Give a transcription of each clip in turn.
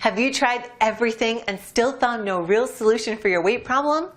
Have you tried everything and still found no real solution for your weight problem?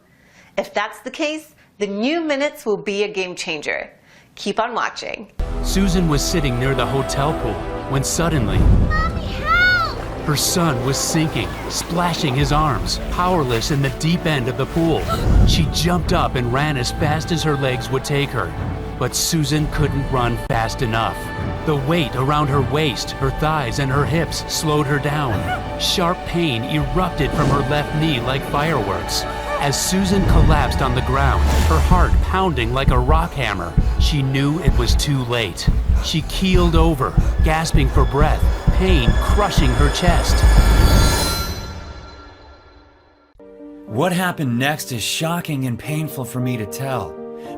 If that's the case, the new Minutes will be a game changer. Keep on watching. Susan was sitting near the hotel pool when suddenly, Mommy, help! her son was sinking, splashing his arms, powerless in the deep end of the pool. She jumped up and ran as fast as her legs would take her. But Susan couldn't run fast enough. The weight around her waist, her thighs, and her hips slowed her down. Sharp pain erupted from her left knee like fireworks. As Susan collapsed on the ground, her heart pounding like a rock hammer, she knew it was too late. She keeled over, gasping for breath, pain crushing her chest. What happened next is shocking and painful for me to tell,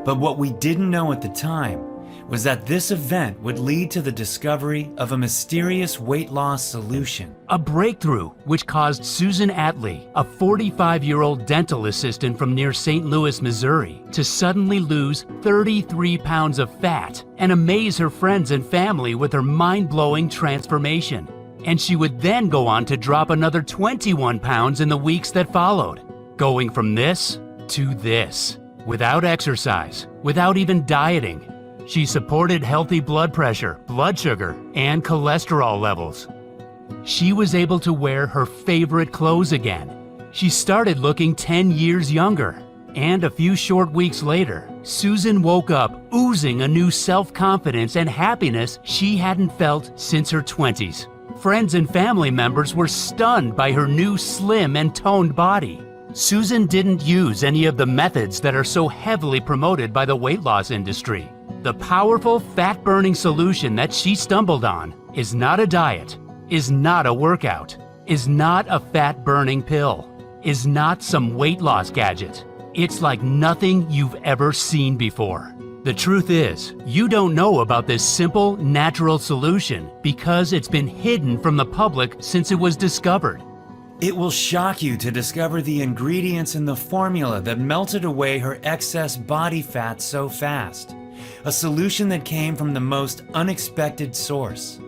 but what we didn't know at the time was that this event would lead to the discovery of a mysterious weight loss solution. A breakthrough which caused Susan Atley, a 45-year-old dental assistant from near St. Louis, Missouri, to suddenly lose 33 pounds of fat and amaze her friends and family with her mind-blowing transformation. And she would then go on to drop another 21 pounds in the weeks that followed, going from this to this, without exercise, without even dieting. She supported healthy blood pressure, blood sugar, and cholesterol levels. She was able to wear her favorite clothes again. She started looking 10 years younger. And a few short weeks later, Susan woke up oozing a new self-confidence and happiness she hadn't felt since her 20s. Friends and family members were stunned by her new slim and toned body. Susan didn't use any of the methods that are so heavily promoted by the weight loss industry. The powerful fat-burning solution that she stumbled on is not a diet, is not a workout, is not a fat-burning pill, is not some weight loss gadget. It's like nothing you've ever seen before. The truth is, you don't know about this simple, natural solution because it's been hidden from the public since it was discovered. It will shock you to discover the ingredients in the formula that melted away her excess body fat so fast. A solution that came from the most unexpected source.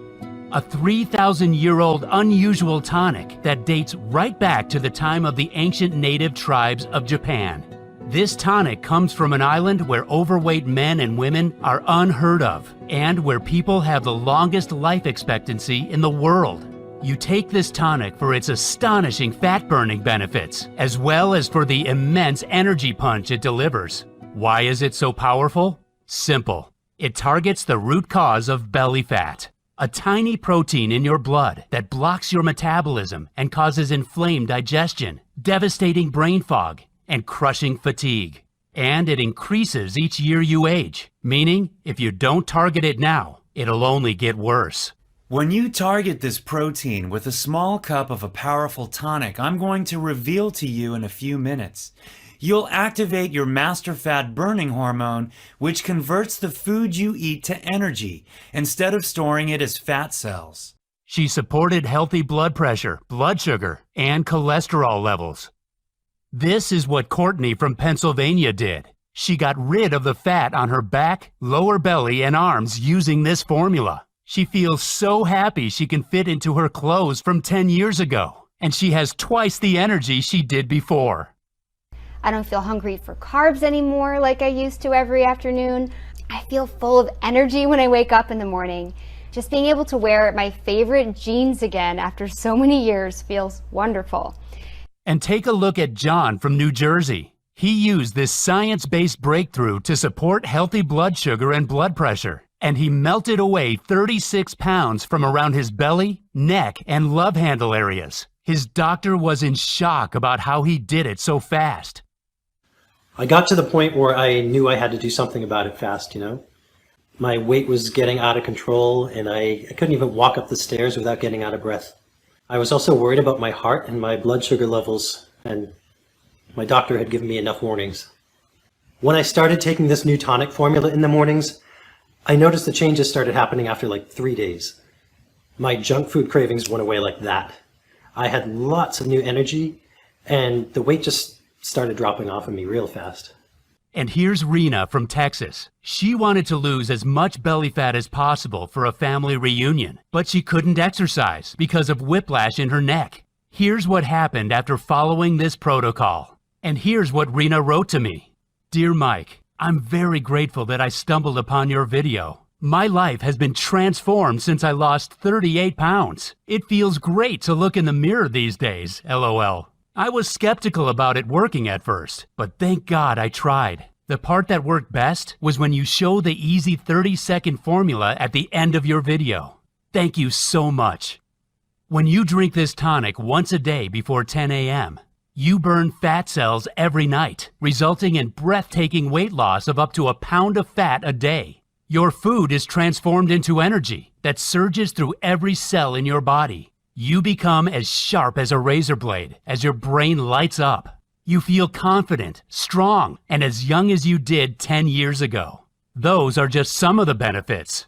A 3,000-year-old unusual tonic that dates right back to the time of the ancient native tribes of Japan. This tonic comes from an island where overweight men and women are unheard of, and where people have the longest life expectancy in the world. You take this tonic for its astonishing fat-burning benefits, as well as for the immense energy punch it delivers. Why is it so powerful? Simple. It targets the root cause of belly fat, a tiny protein in your blood that blocks your metabolism and causes inflamed digestion, devastating brain fog, and crushing fatigue. And it increases each year you age, meaning if you don't target it now, it'll only get worse. When you target this protein with a small cup of a powerful tonic I'm going to reveal to you in a few minutes, you'll activate your master fat burning hormone, which converts the food you eat to energy instead of storing it as fat cells. She supported healthy blood pressure, blood sugar, and cholesterol levels. This is what Courtney from Pennsylvania did. She got rid of the fat on her back, lower belly, and arms using this formula. She feels so happy she can fit into her clothes from 10 years ago, and she has twice the energy she did before. I don't feel hungry for carbs anymore like I used to every afternoon. I feel full of energy when I wake up in the morning. Just being able to wear my favorite jeans again after so many years feels wonderful. And take a look at John from New Jersey. He used this science-based breakthrough to support healthy blood sugar and blood pressure, and he melted away 36 pounds from around his belly, neck, and love handle areas. His doctor was in shock about how he did it so fast. I got to the point where I knew I had to do something about it fast, My weight was getting out of control, and I couldn't even walk up the stairs without getting out of breath. I was also worried about my heart and my blood sugar levels, and my doctor had given me enough warnings. When I started taking this new tonic formula in the mornings, I noticed the changes started happening after like 3 days. My junk food cravings went away like that. I had lots of new energy, and the weight just started dropping off of me real fast. And here's Rena from Texas. She wanted to lose as much belly fat as possible for a family reunion, but she couldn't exercise because of whiplash in her neck. Here's what happened after following this protocol. And here's what Rena wrote to me. Dear Mike, I'm very grateful that I stumbled upon your video. My life has been transformed since I lost 38 pounds. It feels great to look in the mirror these days, LOL. I was skeptical about it working at first, but thank God I tried. The part that worked best was when you show the easy 30-second formula at the end of your video. Thank you so much. When you drink this tonic once a day before 10 a.m., you burn fat cells every night, resulting in breathtaking weight loss of up to a pound of fat a day. Your food is transformed into energy that surges through every cell in your body. You become as sharp as a razor blade as your brain lights up. You feel confident, strong, and as young as you did 10 years ago. Those are just some of the benefits.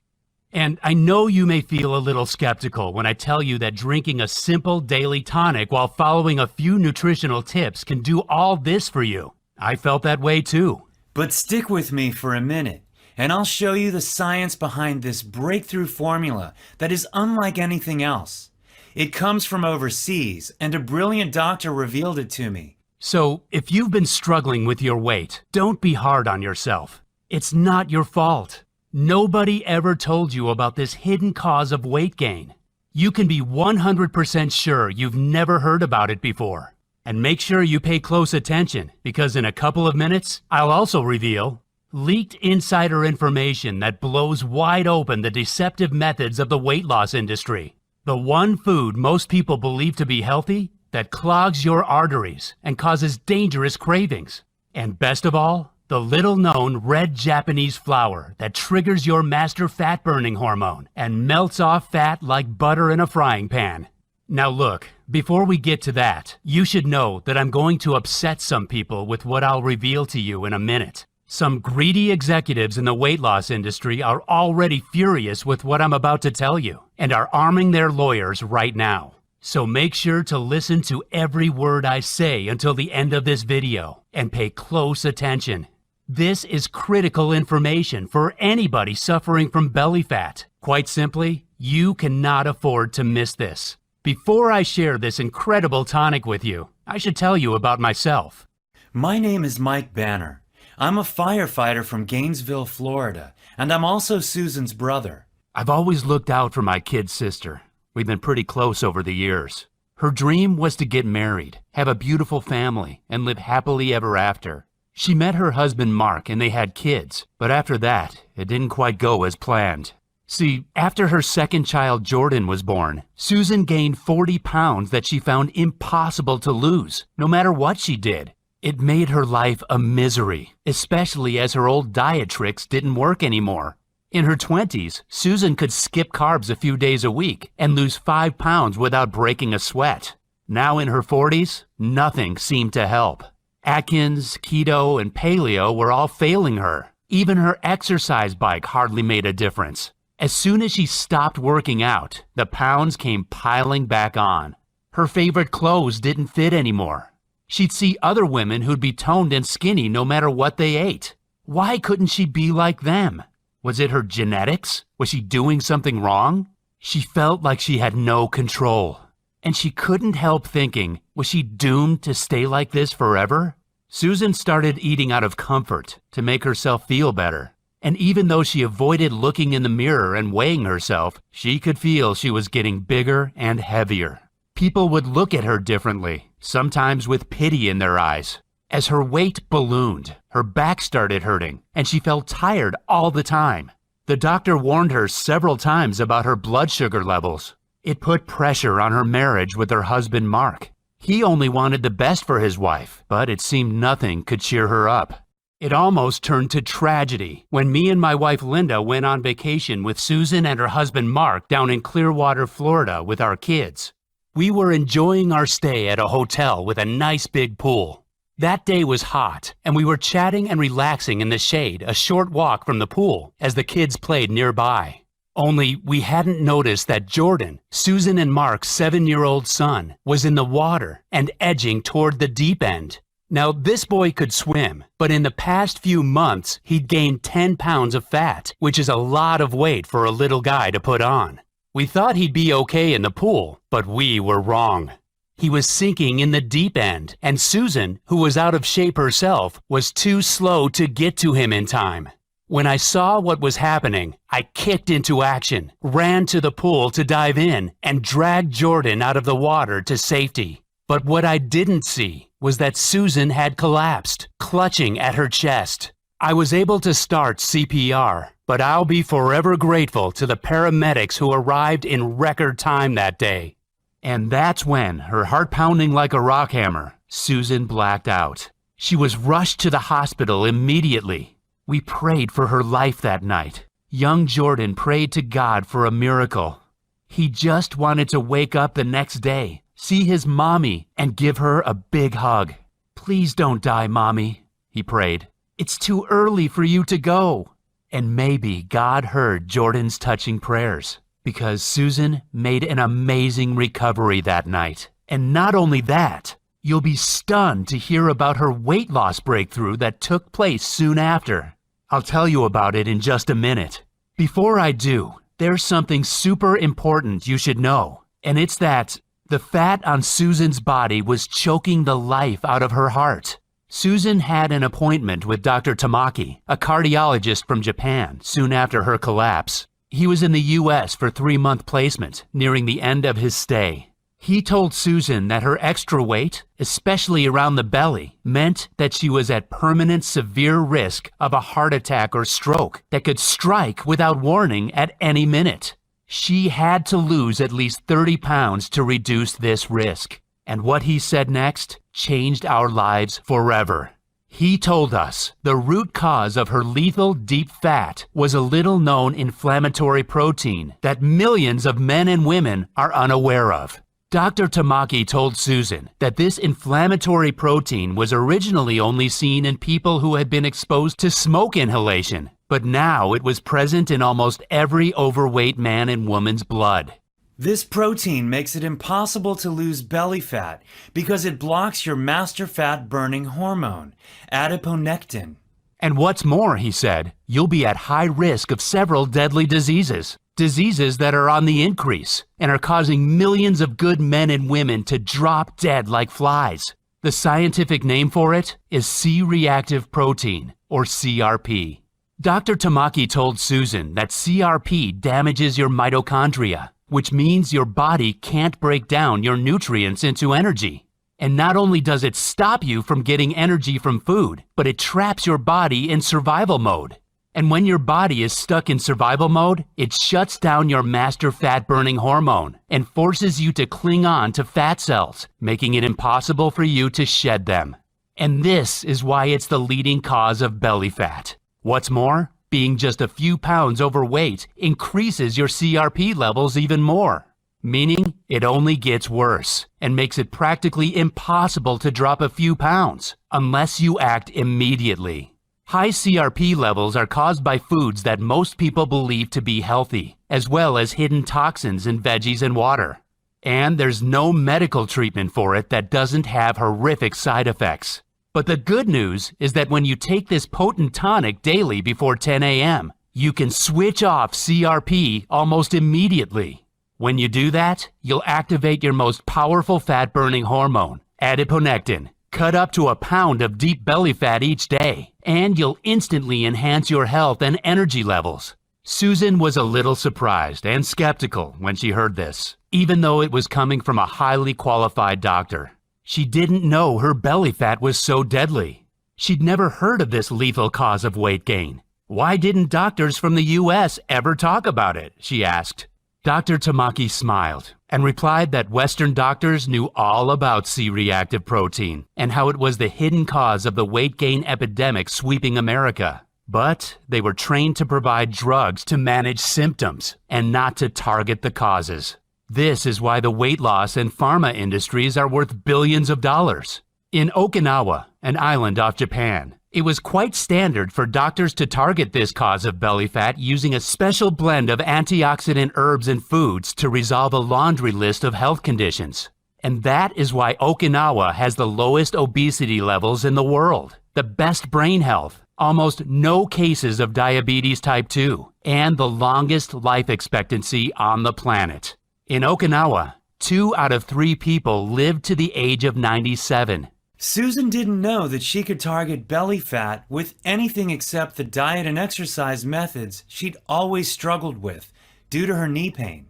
And I know you may feel a little skeptical when I tell you that drinking a simple daily tonic while following a few nutritional tips can do all this for you. I felt that way too. But stick with me for a minute, and I'll show you the science behind this breakthrough formula that is unlike anything else. It comes from overseas, and a brilliant doctor revealed it to me. So, if you've been struggling with your weight, don't be hard on yourself. It's not your fault. Nobody ever told you about this hidden cause of weight gain. You can be 100% sure you've never heard about it before. And make sure you pay close attention, because in a couple of minutes, I'll also reveal leaked insider information that blows wide open the deceptive methods of the weight loss industry. The one food most people believe to be healthy that clogs your arteries and causes dangerous cravings. And best of all, the little-known red Japanese flour that triggers your master fat-burning hormone and melts off fat like butter in a frying pan. Now look, before we get to that, you should know that I'm going to upset some people with what I'll reveal to you in a minute. Some greedy executives in the weight loss industry are already furious with what I'm about to tell you and are arming their lawyers right now. So make sure to listen to every word I say until the end of this video and pay close attention. This is critical information for anybody suffering from belly fat. Quite simply, you cannot afford to miss this. Before I share this incredible tonic with you, I should tell you about myself. My name is Mike Banner. I'm a firefighter from Gainesville, Florida, and I'm also Susan's brother. I've always looked out for my kid sister. We've been pretty close over the years. Her dream was to get married, have a beautiful family, and live happily ever after. She met her husband Mark and they had kids, but after that, it didn't quite go as planned. See, after her second child Jordan was born, Susan gained 40 pounds that she found impossible to lose, no matter what she did. It made her life a misery, especially as her old diet tricks didn't work anymore. In her 20s, Susan could skip carbs a few days a week and lose 5 pounds without breaking a sweat. Now in her 40s, nothing seemed to help. Atkins, keto, and paleo were all failing her. Even her exercise bike hardly made a difference. As soon as she stopped working out, the pounds came piling back on. Her favorite clothes didn't fit anymore. She'd see other women who'd be toned and skinny no matter what they ate. Why couldn't she be like them? Was it her genetics? Was she doing something wrong? She felt like she had no control. And she couldn't help thinking, was she doomed to stay like this forever? Susan started eating out of comfort to make herself feel better. And even though she avoided looking in the mirror and weighing herself, she could feel she was getting bigger and heavier. People would look at her differently, sometimes with pity in their eyes. As her weight ballooned, her back started hurting, and she felt tired all the time. The doctor warned her several times about her blood sugar levels. It put pressure on her marriage with her husband Mark. He only wanted the best for his wife, but it seemed nothing could cheer her up. It almost turned to tragedy when me and my wife Linda went on vacation with Susan and her husband Mark down in Clearwater, Florida with our kids. We were enjoying our stay at a hotel with a nice big pool. That day was hot, and we were chatting and relaxing in the shade a short walk from the pool as the kids played nearby. Only we hadn't noticed that Jordan, Susan and Mark's 7-year-old son, was in the water and edging toward the deep end. Now, this boy could swim, but in the past few months, he'd gained 10 pounds of fat, which is a lot of weight for a little guy to put on. We thought he'd be okay in the pool, but we were wrong. He was sinking in the deep end, and Susan, who was out of shape herself, was too slow to get to him in time. When I saw what was happening, I kicked into action, ran to the pool to dive in, and dragged Jordan out of the water to safety. But what I didn't see was that Susan had collapsed, clutching at her chest. I was able to start CPR, but I'll be forever grateful to the paramedics who arrived in record time that day. And that's when, her heart pounding like a rock hammer, Susan blacked out. She was rushed to the hospital immediately. We prayed for her life that night. Young Jordan prayed to God for a miracle. He just wanted to wake up the next day, see his mommy, and give her a big hug. "Please don't die, Mommy," he prayed. "It's too early for you to go." And maybe God heard Jordan's touching prayers, because Susan made an amazing recovery that night. And not only that, you'll be stunned to hear about her weight loss breakthrough that took place soon after. I'll tell you about it in just a minute. Before I do, there's something super important you should know, and it's that the fat on Susan's body was choking the life out of her heart. Susan had an appointment with Dr. Tamaki, a cardiologist from Japan, soon after her collapse. He was in the U.S. for 3-month placement, nearing the end of his stay. He told Susan that her extra weight, especially around the belly, meant that she was at permanent severe risk of a heart attack or stroke that could strike without warning at any minute. She had to lose at least 30 pounds to reduce this risk. And what he said next changed our lives forever. He told us the root cause of her lethal deep fat was a little-known inflammatory protein that millions of men and women are unaware of. Dr. Tamaki told Susan that this inflammatory protein was originally only seen in people who had been exposed to smoke inhalation, but now it was present in almost every overweight man and woman's blood. This protein makes it impossible to lose belly fat because it blocks your master fat burning hormone, adiponectin. And what's more, he said, you'll be at high risk of several deadly diseases. Diseases that are on the increase and are causing millions of good men and women to drop dead like flies. The scientific name for it is C-reactive protein, or CRP. Dr. Tamaki told Susan that CRP damages your mitochondria, which means your body can't break down your nutrients into energy. And not only does it stop you from getting energy from food, but it traps your body in survival mode. And when your body is stuck in survival mode, it shuts down your master fat-burning hormone and forces you to cling on to fat cells, making it impossible for you to shed them. And this is why it's the leading cause of belly fat. What's more, being just a few pounds overweight increases your CRP levels even more, meaning it only gets worse and makes it practically impossible to drop a few pounds unless you act immediately. High CRP levels are caused by foods that most people believe to be healthy, as well as hidden toxins in veggies and water. And there's no medical treatment for it that doesn't have horrific side effects. But the good news is that when you take this potent tonic daily before 10 a.m., you can switch off CRP almost immediately. When you do that, you'll activate your most powerful fat-burning hormone, adiponectin. Cut up to a pound of deep belly fat each day, and you'll instantly enhance your health and energy levels. Susan was a little surprised and skeptical when she heard this, even though it was coming from a highly qualified doctor. She didn't know her belly fat was so deadly. She'd never heard of this lethal cause of weight gain. Why didn't doctors from the U.S. ever talk about it? She asked. Dr. Tamaki smiled and replied that Western doctors knew all about C-reactive protein and how it was the hidden cause of the weight gain epidemic sweeping America. But they were trained to provide drugs to manage symptoms and not to target the causes. This is why the weight loss and pharma industries are worth billions of dollars. In Okinawa, an island off Japan, it was quite standard for doctors to target this cause of belly fat using a special blend of antioxidant herbs and foods to resolve a laundry list of health conditions. And that is why Okinawa has the lowest obesity levels in the world, the best brain health, almost no cases of diabetes type 2, and the longest life expectancy on the planet. In Okinawa, 2 out of 3 people lived to the age of 97. Susan didn't know that she could target belly fat with anything except the diet and exercise methods she'd always struggled with due to her knee pain.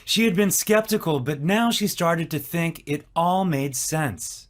She had been skeptical, but now she started to think it all made sense.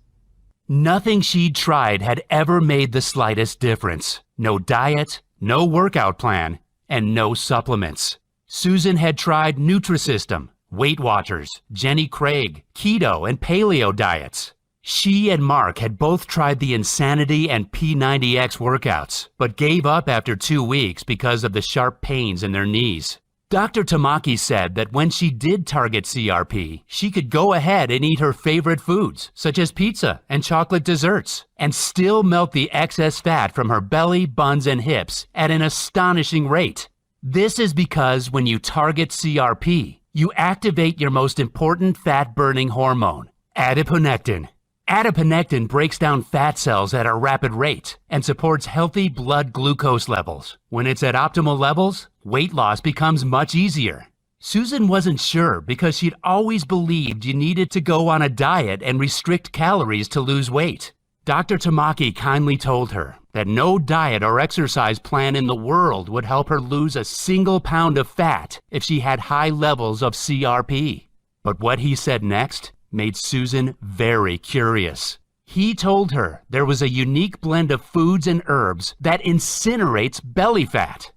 Nothing she'd tried had ever made the slightest difference. No diet, no workout plan, and no supplements. Susan had tried Nutrisystem, Weight Watchers, Jenny Craig, keto, and paleo diets. She and Mark had both tried the Insanity and P90X workouts, but gave up after 2 weeks because of the sharp pains in their knees. Dr. Tamaki said that when she did target CRP, she could go ahead and eat her favorite foods, such as pizza and chocolate desserts, and still melt the excess fat from her belly, buns, and hips at an astonishing rate. This is because when you target CRP, you activate your most important fat-burning hormone, adiponectin. Adiponectin breaks down fat cells at a rapid rate and supports healthy blood glucose levels. When it's at optimal levels, weight loss becomes much easier. Susan wasn't sure because she'd always believed you needed to go on a diet and restrict calories to lose weight. Dr. Tamaki kindly told her that no diet or exercise plan in the world would help her lose a single pound of fat if she had high levels of CRP. But what he said next made Susan very curious. He told her there was a unique blend of foods and herbs that incinerates belly fat.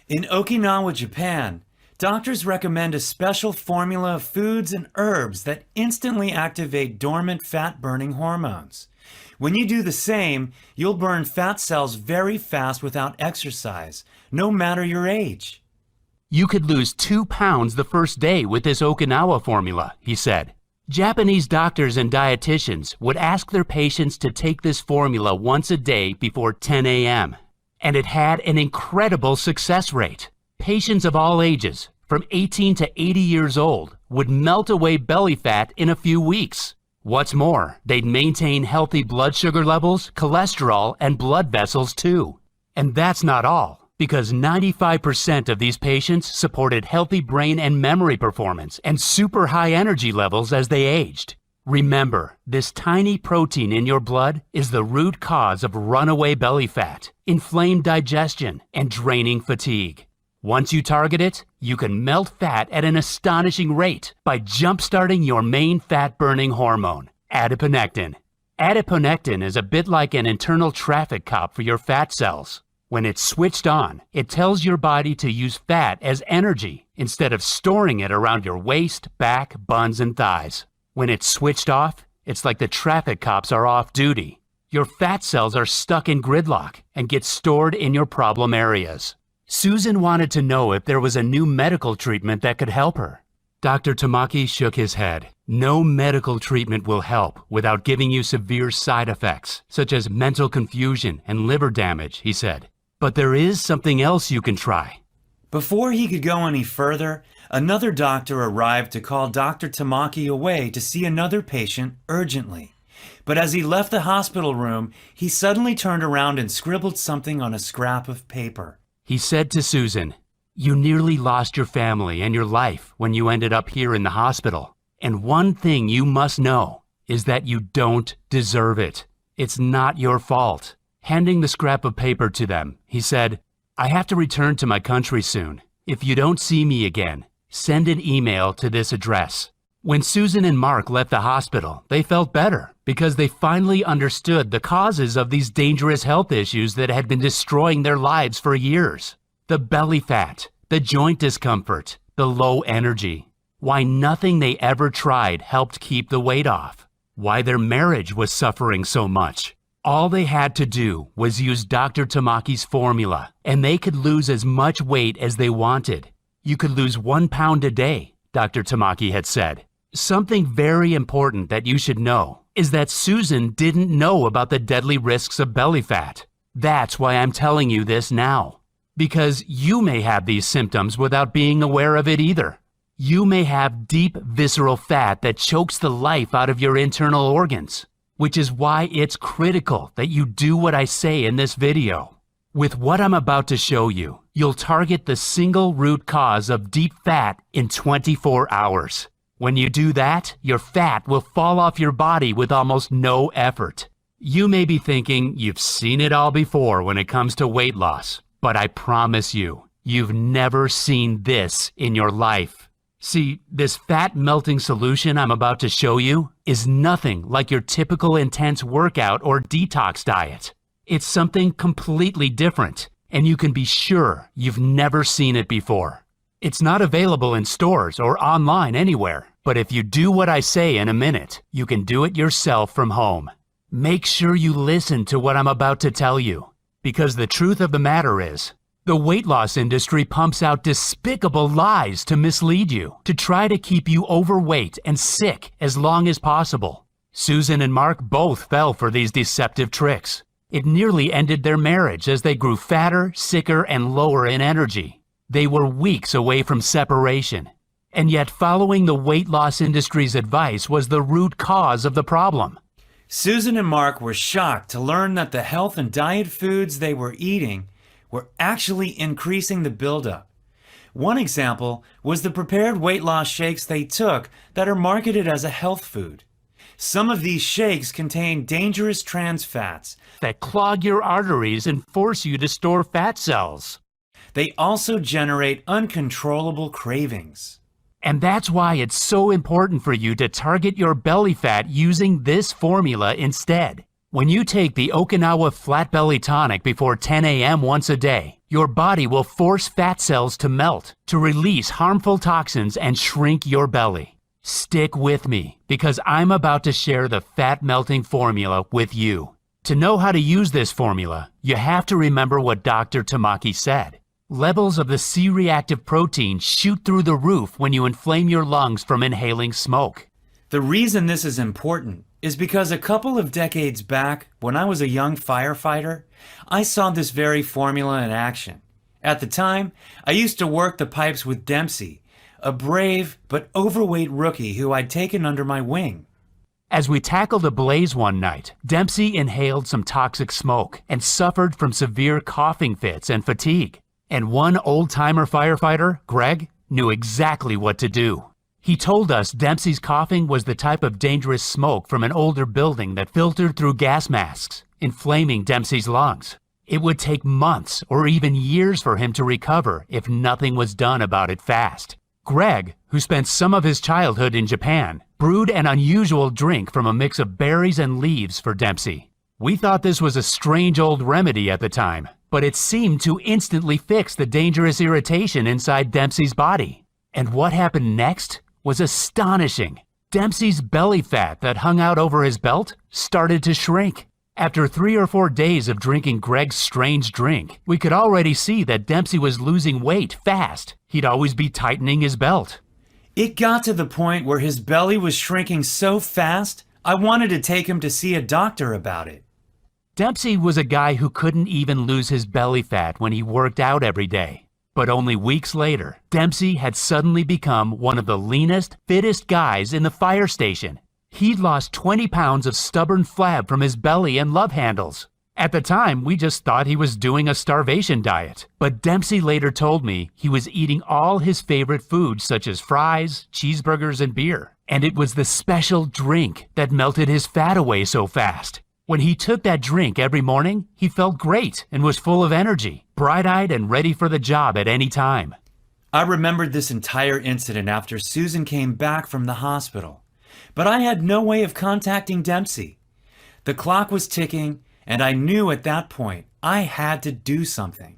In Okinawa, Japan, doctors recommend a special formula of foods and herbs that instantly activate dormant fat-burning hormones. When you do the same, you'll burn fat cells very fast without exercise, no matter your age. You could lose 2 pounds the first day with this Okinawa formula, he said. Japanese doctors and dietitians would ask their patients to take this formula once a day before 10 a.m. And it had an incredible success rate. Patients of all ages, from 18 to 80 years old, would melt away belly fat in a few weeks. What's more, they'd maintain healthy blood sugar levels, cholesterol, and blood vessels too. And that's not all, because 95% of these patients supported healthy brain and memory performance and super high energy levels as they aged. Remember, this tiny protein in your blood is the root cause of runaway belly fat, inflamed digestion, and draining fatigue. Once you target it, you can melt fat at an astonishing rate by jump-starting your main fat-burning hormone, adiponectin. Adiponectin is a bit like an internal traffic cop for your fat cells. When it's switched on, it tells your body to use fat as energy instead of storing it around your waist, back, buns, and thighs. When it's switched off, it's like the traffic cops are off duty. Your fat cells are stuck in gridlock and get stored in your problem areas. Susan wanted to know if there was a new medical treatment that could help her. Dr. Tamaki shook his head. No medical treatment will help without giving you severe side effects, such as mental confusion and liver damage, he said. But there is something else you can try. Before he could go any further, another doctor arrived to call Dr. Tamaki away to see another patient urgently. But as he left the hospital room, he suddenly turned around and scribbled something on a scrap of paper. He said to Susan, "You nearly lost your family and your life when you ended up here in the hospital. And one thing you must know is that you don't deserve it. It's not your fault." Handing the scrap of paper to them, he said, "I have to return to my country soon. If you don't see me again, send an email to this address." When Susan and Mark left the hospital, they felt better because they finally understood the causes of these dangerous health issues that had been destroying their lives for years. The belly fat, the joint discomfort, the low energy. Why nothing they ever tried helped keep the weight off. Why their marriage was suffering so much. All they had to do was use Dr. Tamaki's formula, and they could lose as much weight as they wanted. You could lose 1 pound a day, Dr. Tamaki had said. Something very important that you should know is that Susan didn't know about the deadly risks of belly fat. That's why I'm telling you this now. Because you may have these symptoms without being aware of it either. You may have deep visceral fat that chokes the life out of your internal organs, which is why it's critical that you do what I say in this video. With what I'm about to show you, you'll target the single root cause of deep fat in 24 hours. When you do that, your fat will fall off your body with almost no effort. You may be thinking you've seen it all before when it comes to weight loss, but I promise you, you've never seen this in your life. See, this fat melting solution I'm about to show you is nothing like your typical intense workout or detox diet. It's something completely different, and you can be sure you've never seen it before. It's not available in stores or online anywhere, but if you do what I say in a minute, you can do it yourself from home. Make sure you listen to what I'm about to tell you, because the truth of the matter is, the weight loss industry pumps out despicable lies to mislead you, to try to keep you overweight and sick as long as possible. Susan and Mark both fell for these deceptive tricks. It nearly ended their marriage as they grew fatter, sicker, and lower in energy. They were weeks away from separation. And yet following the weight loss industry's advice was the root cause of the problem. Susan and Mark were shocked to learn that the health and diet foods they were eating were actually increasing the buildup. One example was the prepared weight loss shakes they took that are marketed as a health food. Some of these shakes contain dangerous trans fats that clog your arteries and force you to store fat cells. They also generate uncontrollable cravings. And that's why it's so important for you to target your belly fat using this formula instead. When you take the Okinawa Flat Belly Tonic before 10 a.m. once a day, your body will force fat cells to melt, to release harmful toxins and shrink your belly. Stick with me, because I'm about to share the fat melting formula with you. To know how to use this formula, you have to remember what Dr. Tamaki said. Levels of the C-reactive protein shoot through the roof when you inflame your lungs from inhaling smoke. The reason this is important is because a couple of decades back, when I was a young firefighter, I saw this very formula in action. At the time, I used to work the pipes with Dempsey, a brave but overweight rookie who I'd taken under my wing. As we tackled a blaze one night, Dempsey inhaled some toxic smoke and suffered from severe coughing fits and fatigue. And one old-timer firefighter, Greg, knew exactly what to do. He told us Dempsey's coughing was the type of dangerous smoke from an older building that filtered through gas masks, inflaming Dempsey's lungs. It would take months or even years for him to recover if nothing was done about it fast. Greg, who spent some of his childhood in Japan, brewed an unusual drink from a mix of berries and leaves for Dempsey. We thought this was a strange old remedy at the time, but it seemed to instantly fix the dangerous irritation inside Dempsey's body. And what happened next was astonishing. Dempsey's belly fat that hung out over his belt started to shrink. After 3 or 4 days of drinking Greg's strange drink, we could already see that Dempsey was losing weight fast. He'd always be tightening his belt. It got to the point where his belly was shrinking so fast, I wanted to take him to see a doctor about it. Dempsey was a guy who couldn't even lose his belly fat when he worked out every day. But only weeks later, Dempsey had suddenly become one of the leanest, fittest guys in the fire station. He'd lost 20 pounds of stubborn flab from his belly and love handles. At the time, we just thought he was doing a starvation diet. But Dempsey later told me he was eating all his favorite foods such as fries, cheeseburgers, and beer. And it was the special drink that melted his fat away so fast. When he took that drink every morning, he felt great and was full of energy, bright-eyed and ready for the job at any time. I remembered this entire incident after Susan came back from the hospital, but I had no way of contacting Dempsey. The clock was ticking, and I knew at that point I had to do something.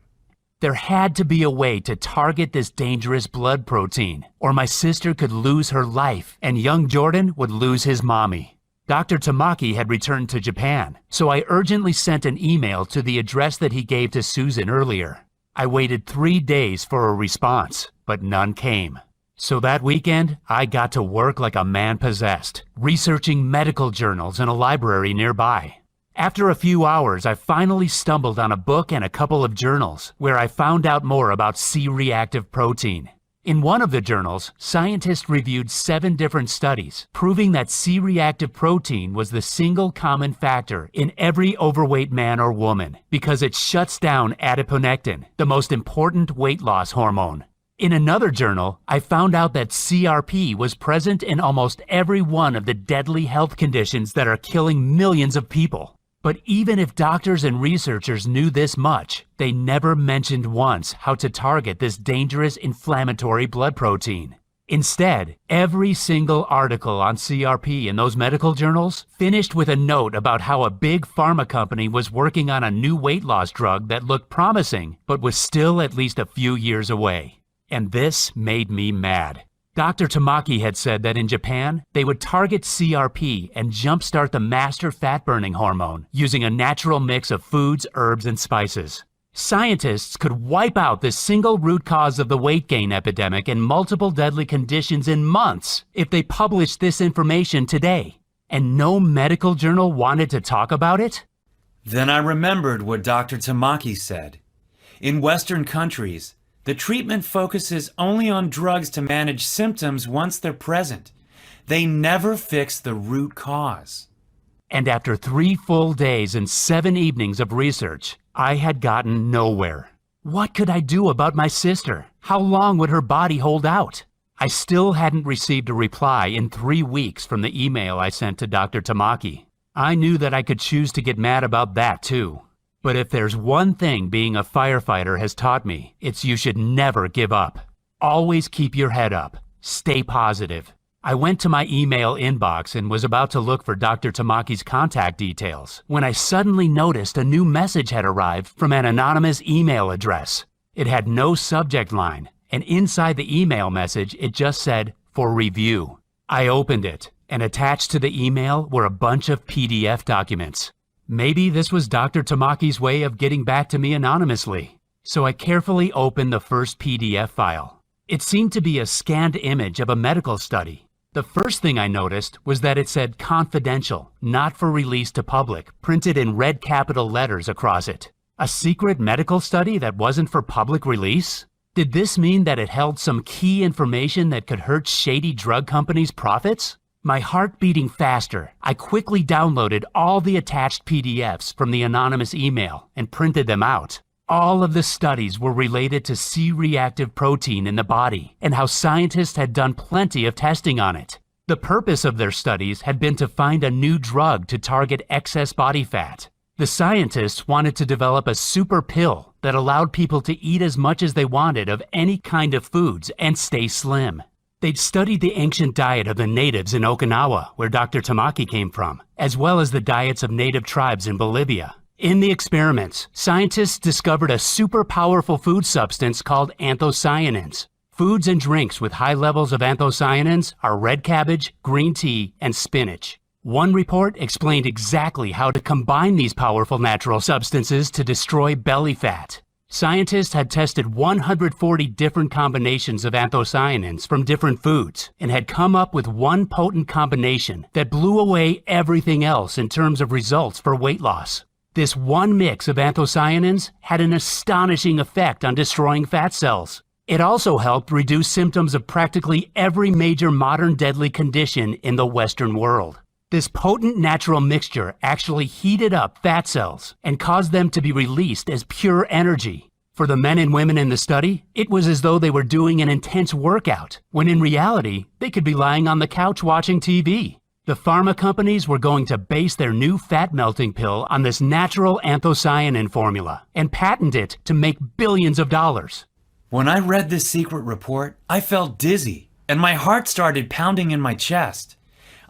There had to be a way to target this dangerous blood protein, or my sister could lose her life and young Jordan would lose his mommy. Dr. Tamaki had returned to Japan, so I urgently sent an email to the address that he gave to Susan earlier. I waited 3 days for a response, but none came. So that weekend, I got to work like a man possessed, researching medical journals in a library nearby. After a few hours, I finally stumbled on a book and a couple of journals where I found out more about C-reactive protein. In one of the journals, scientists reviewed 7 different studies, proving that C-reactive protein was the single common factor in every overweight man or woman because it shuts down adiponectin, the most important weight loss hormone. In another journal, I found out that CRP was present in almost every one of the deadly health conditions that are killing millions of people. But even if doctors and researchers knew this much, they never mentioned once how to target this dangerous inflammatory blood protein. Instead, every single article on CRP in those medical journals finished with a note about how a big pharma company was working on a new weight loss drug that looked promising, but was still at least a few years away. And this made me mad. Dr. Tamaki had said that in Japan, they would target CRP and jumpstart the master fat-burning hormone using a natural mix of foods, herbs, and spices. Scientists could wipe out the single root cause of the weight gain epidemic and multiple deadly conditions in months if they published this information today. And no medical journal wanted to talk about it? Then I remembered what Dr. Tamaki said. In Western countries, the treatment focuses only on drugs to manage symptoms once they're present. They never fix the root cause. And after 3 full days and 7 evenings of research, I had gotten nowhere. What could I do about my sister? How long would her body hold out? I still hadn't received a reply in 3 weeks from the email I sent to Dr. Tamaki. I knew that I could choose to get mad about that too. But if there's one thing being a firefighter has taught me, it's you should never give up. Always keep your head up. Stay positive. I went to my email inbox and was about to look for Dr. Tamaki's contact details when I suddenly noticed a new message had arrived from an anonymous email address. It had no subject line, and inside the email message it just said, "For review." I opened it, and attached to the email were a bunch of PDF documents. Maybe this was Dr. Tamaki's way of getting back to me anonymously. So I carefully opened the first PDF file. It seemed to be a scanned image of a medical study. The first thing I noticed was that it said confidential, not for release to public, printed in red capital letters across it. A secret medical study that wasn't for public release? Did this mean that it held some key information that could hurt shady drug companies' profits? My heart beating faster, I quickly downloaded all the attached PDFs from the anonymous email and printed them out. All of the studies were related to C-reactive protein in the body and how scientists had done plenty of testing on it. The purpose of their studies had been to find a new drug to target excess body fat. The scientists wanted to develop a super pill that allowed people to eat as much as they wanted of any kind of foods and stay slim. They'd studied the ancient diet of the natives in Okinawa, where Dr. Tamaki came from, as well as the diets of native tribes in Bolivia. In the experiments, scientists discovered a super powerful food substance called anthocyanins. Foods and drinks with high levels of anthocyanins are red cabbage, green tea, and spinach. One report explained exactly how to combine these powerful natural substances to destroy belly fat. Scientists had tested 140 different combinations of anthocyanins from different foods and had come up with one potent combination that blew away everything else in terms of results for weight loss. This one mix of anthocyanins had an astonishing effect on destroying fat cells. It also helped reduce symptoms of practically every major modern deadly condition in the Western world. This potent natural mixture actually heated up fat cells and caused them to be released as pure energy. For the men and women in the study, it was as though they were doing an intense workout, when in reality, they could be lying on the couch watching TV. The pharma companies were going to base their new fat-melting pill on this natural anthocyanin formula and patent it to make billions of dollars. When I read this secret report, I felt dizzy, and my heart started pounding in my chest.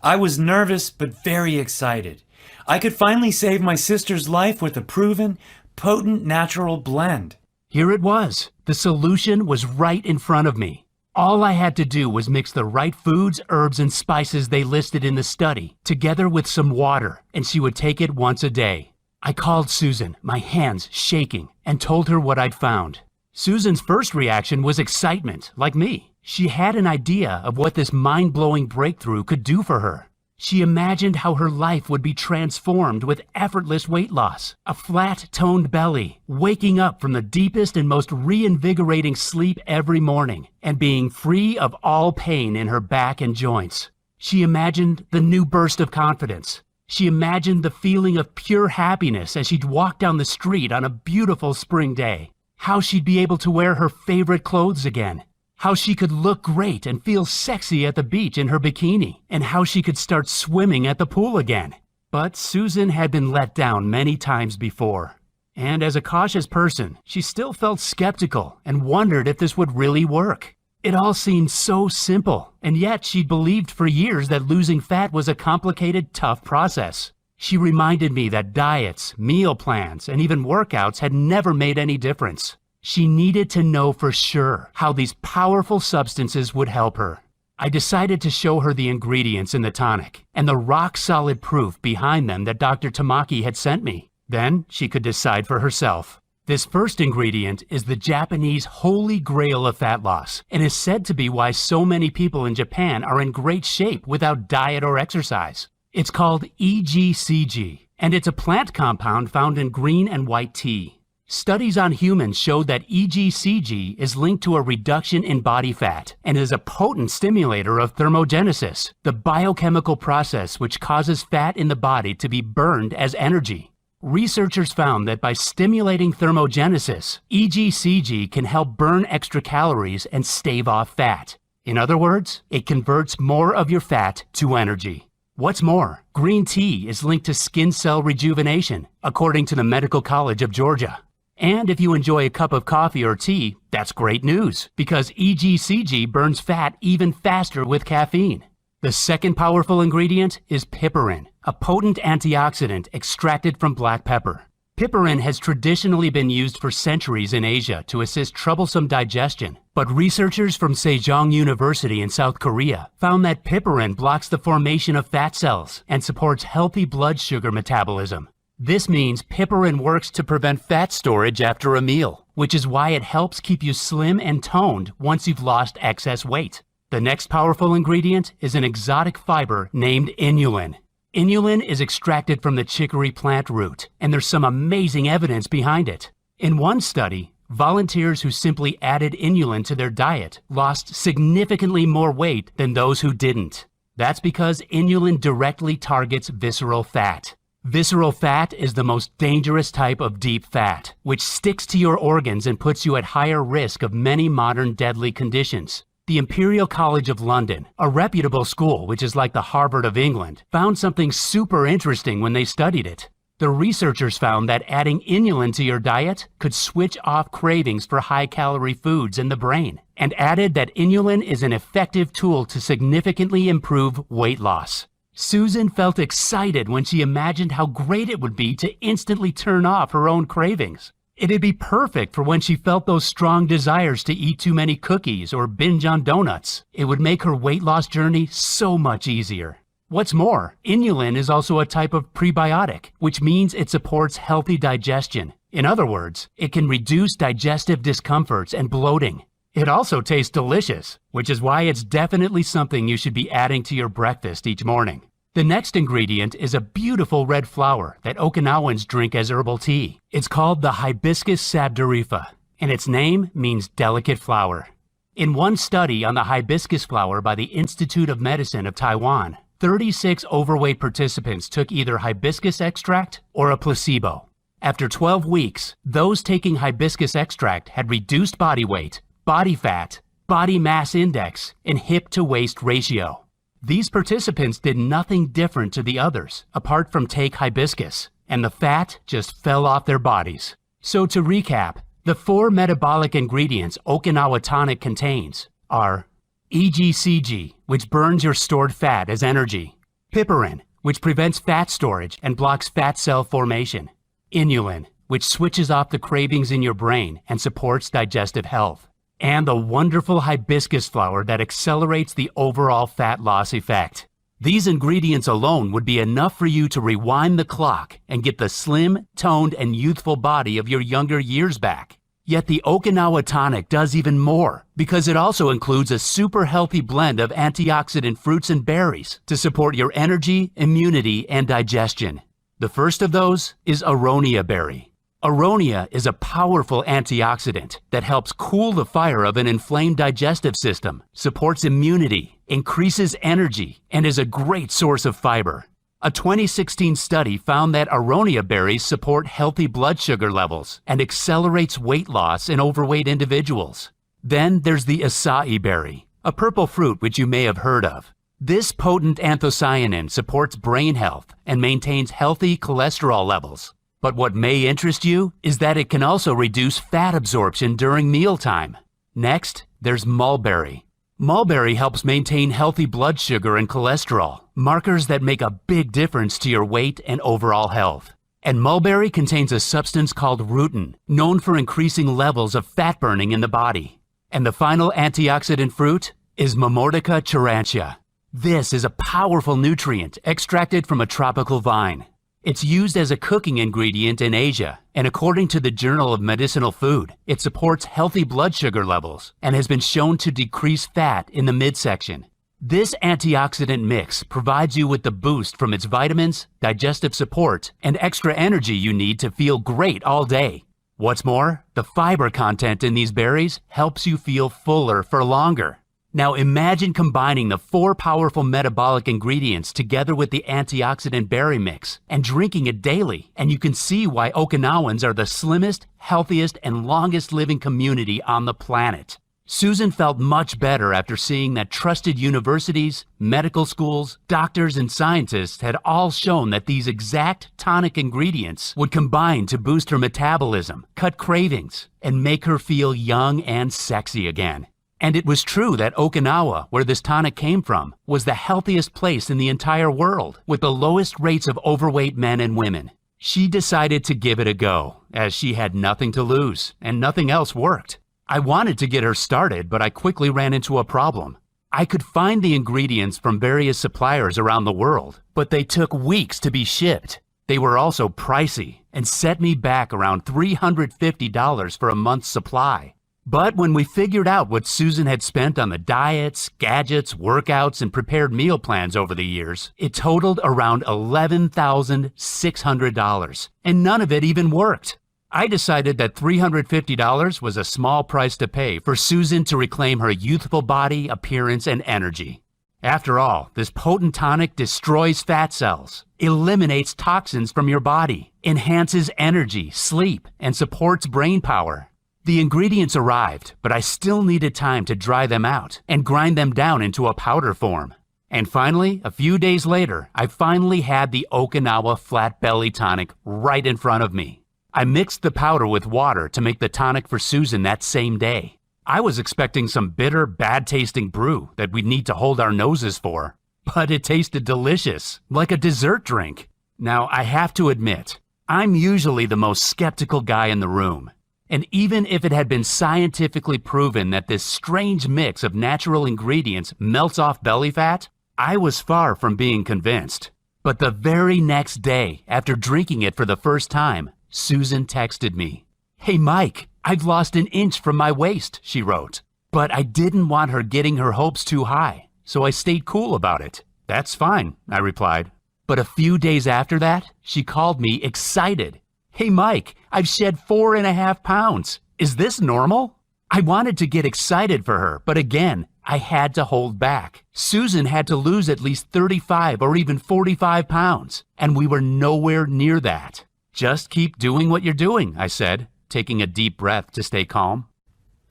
I was nervous but very excited. I could finally save my sister's life with a proven, potent natural blend. Here it was. The solution was right in front of me. All I had to do was mix the right foods, herbs, and spices they listed in the study, together with some water, and she would take it once a day. I called Susan, my hands shaking, and told her what I'd found. Susan's first reaction was excitement, like me. She had an idea of what this mind-blowing breakthrough could do for her. She imagined how her life would be transformed with effortless weight loss, a flat-toned belly, waking up from the deepest and most reinvigorating sleep every morning, and being free of all pain in her back and joints. She imagined the new burst of confidence. She imagined the feeling of pure happiness as she'd walk down the street on a beautiful spring day. How she'd be able to wear her favorite clothes again. how she could look great and feel sexy at the beach in her bikini, and how she could start swimming at the pool again. But Susan had been let down many times before. And as a cautious person, she still felt skeptical and wondered if this would really work. It all seemed so simple, and yet she believed for years that losing fat was a complicated, tough process. She reminded me that diets, meal plans, and even workouts had never made any difference. She needed to know for sure how these powerful substances would help her. I decided to show her the ingredients in the tonic and the rock-solid proof behind them that Dr. Tamaki had sent me. Then she could decide for herself. This first ingredient is the Japanese holy grail of fat loss and is said to be why so many people in Japan are in great shape without diet or exercise. It's called EGCG, and it's a plant compound found in green and white tea. Studies on humans show that EGCG is linked to a reduction in body fat and is a potent stimulator of thermogenesis, the biochemical process which causes fat in the body to be burned as energy. Researchers found that by stimulating thermogenesis, EGCG can help burn extra calories and stave off fat. In other words, it converts more of your fat to energy. What's more, green tea is linked to skin cell rejuvenation, according to the Medical College of Georgia. And if you enjoy a cup of coffee or tea, that's great news, because EGCG burns fat even faster with caffeine. The second powerful ingredient is piperine, a potent antioxidant extracted from black pepper. Piperine has traditionally been used for centuries in Asia to assist troublesome digestion, but researchers from Sejong University in South Korea found that piperine blocks the formation of fat cells and supports healthy blood sugar metabolism. This means piperine works to prevent fat storage after a meal, which is why it helps keep you slim and toned once you've lost excess weight. The next powerful ingredient is an exotic fiber named inulin. Inulin is extracted from the chicory plant root, and there's some amazing evidence behind it. In one study, volunteers who simply added inulin to their diet lost significantly more weight than those who didn't. That's because inulin directly targets visceral fat. Visceral fat is the most dangerous type of deep fat, which sticks to your organs and puts you at higher risk of many modern deadly conditions. The Imperial College of London, a reputable school which is like the Harvard of England, found something super interesting when they studied it. The researchers found that adding inulin to your diet could switch off cravings for high-calorie foods in the brain, and added that inulin is an effective tool to significantly improve weight loss. Susan felt excited when she imagined how great it would be to instantly turn off her own cravings. It'd be perfect for when she felt those strong desires to eat too many cookies or binge on donuts. It would make her weight loss journey so much easier. What's more, inulin is also a type of prebiotic, which means it supports healthy digestion. In other words, it can reduce digestive discomforts and bloating. It also tastes delicious, which is why it's definitely something you should be adding to your breakfast each morning. The next ingredient is a beautiful red flower that Okinawans drink as herbal tea. It's called the Hibiscus sabdurifa, and its name means delicate flower. In one study on the hibiscus flower by the Institute of Medicine of Taiwan, 36 overweight participants took either hibiscus extract or a placebo. After 12 weeks, those taking hibiscus extract had reduced body weight, body fat, body mass index, and hip-to-waist ratio. These participants did nothing different to the others, apart from take hibiscus, and the fat just fell off their bodies. So to recap, the 4 metabolic ingredients Okinawa Tonic contains are EGCG, which burns your stored fat as energy, piperine, which prevents fat storage and blocks fat cell formation, inulin, which switches off the cravings in your brain and supports digestive health, and the wonderful hibiscus flower that accelerates the overall fat loss effect. These ingredients alone would be enough for you to rewind the clock and get the slim, toned, and youthful body of your younger years back. Yet the Okinawa Tonic does even more, because it also includes a super healthy blend of antioxidant fruits and berries to support your energy, immunity, and digestion. The first of those is aronia berry. Aronia is a powerful antioxidant that helps cool the fire of an inflamed digestive system, supports immunity, increases energy, and is a great source of fiber. A 2016 study found that aronia berries support healthy blood sugar levels and accelerates weight loss in overweight individuals. Then there's the acai berry, a purple fruit which you may have heard of. This potent anthocyanin supports brain health and maintains healthy cholesterol levels. But what may interest you is that it can also reduce fat absorption during mealtime. Next, there's mulberry. Mulberry helps maintain healthy blood sugar and cholesterol, markers that make a big difference to your weight and overall health. And mulberry contains a substance called rutin, known for increasing levels of fat burning in the body. And the final antioxidant fruit is Momordica charantia. This is a powerful nutrient extracted from a tropical vine. It's used as a cooking ingredient in Asia, and according to the Journal of Medicinal Food, it supports healthy blood sugar levels and has been shown to decrease fat in the midsection. This antioxidant mix provides you with the boost from its vitamins, digestive support, and extra energy you need to feel great all day. What's more, the fiber content in these berries helps you feel fuller for longer. Now imagine combining the 4 powerful metabolic ingredients together with the antioxidant berry mix and drinking it daily, and you can see why Okinawans are the slimmest, healthiest, and longest living community on the planet. Susan felt much better after seeing that trusted universities, medical schools, doctors, and scientists had all shown that these exact tonic ingredients would combine to boost her metabolism, cut cravings, and make her feel young and sexy again. And it was true that Okinawa, where this tonic came from, was the healthiest place in the entire world, with the lowest rates of overweight men and women. She decided to give it a go, as she had nothing to lose, and nothing else worked. I wanted to get her started, but I quickly ran into a problem. I could find the ingredients from various suppliers around the world, but they took weeks to be shipped. They were also pricey, and set me back around $350 for a month's supply. But when we figured out what Susan had spent on the diets, gadgets, workouts, and prepared meal plans over the years, it totaled around $11,600, and none of it even worked. I decided that $350 was a small price to pay for Susan to reclaim her youthful body, appearance, and energy. After all, this potent tonic destroys fat cells, eliminates toxins from your body, enhances energy, sleep, and supports brain power. The ingredients arrived, but I still needed time to dry them out and grind them down into a powder form. And finally, a few days later, I finally had the Okinawa Flat Belly Tonic right in front of me. I mixed the powder with water to make the tonic for Susan that same day. I was expecting some bitter, bad-tasting brew that we'd need to hold our noses for, but it tasted delicious, like a dessert drink. Now, I have to admit, I'm usually the most skeptical guy in the room. And even if it had been scientifically proven that this strange mix of natural ingredients melts off belly fat, I was far from being convinced. But the very next day, after drinking it for the first time, Susan texted me. "Hey Mike, I've lost an inch from my waist," she wrote. But I didn't want her getting her hopes too high, so I stayed cool about it. "That's fine," I replied. But a few days after that, she called me excited. "Hey Mike, I've shed 4.5 pounds. Is this normal?" I wanted to get excited for her, but again, I had to hold back. Susan had to lose at least 35 or even 45 pounds, and we were nowhere near that. "Just keep doing what you're doing," I said, taking a deep breath to stay calm.